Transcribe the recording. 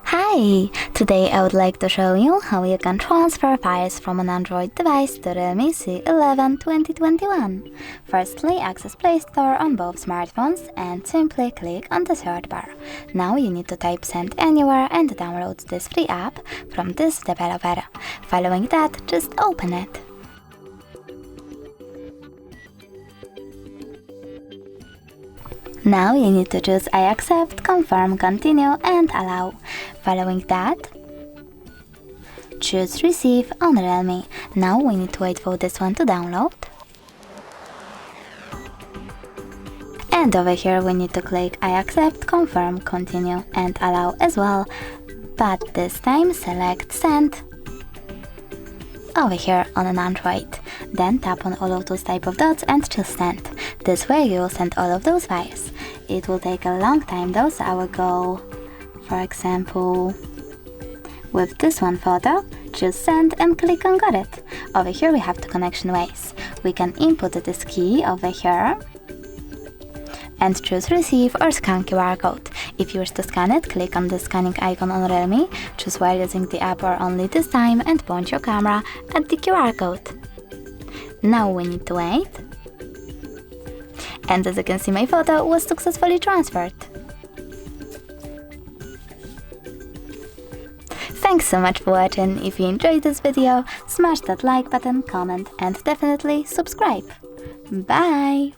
Hi! Today I would like to show you how you can transfer files from an Android device to REALME C11 2021. Firstly, access Play Store on both smartphones and simply click on the search bar. Now you need to type Send Anywhere and download this free app from this developer. Following that, just open it. Now you need to choose I accept, confirm, continue and allow. Following that, choose receive on REALME. Now we need to wait for this one to download. And over here we need to click I accept, confirm, continue and allow as well. But this time select send over here on an Android. Then tap on all of those type of dots and choose send. This way you will send all of those files. It will take a long time though, so I will go, for example, with this one photo, choose send and click on got it. Over here we have the connection ways. We can input this key over here and choose receive or scan QR code. If you wish to scan it, click on the scanning icon on REALME, choose while using the app or only this time and point your camera at the QR code. Now we need to wait. And as you can see, my photo was successfully transferred. Thanks so much for watching. If you enjoyed this video, smash that like button, comment and definitely subscribe. Bye!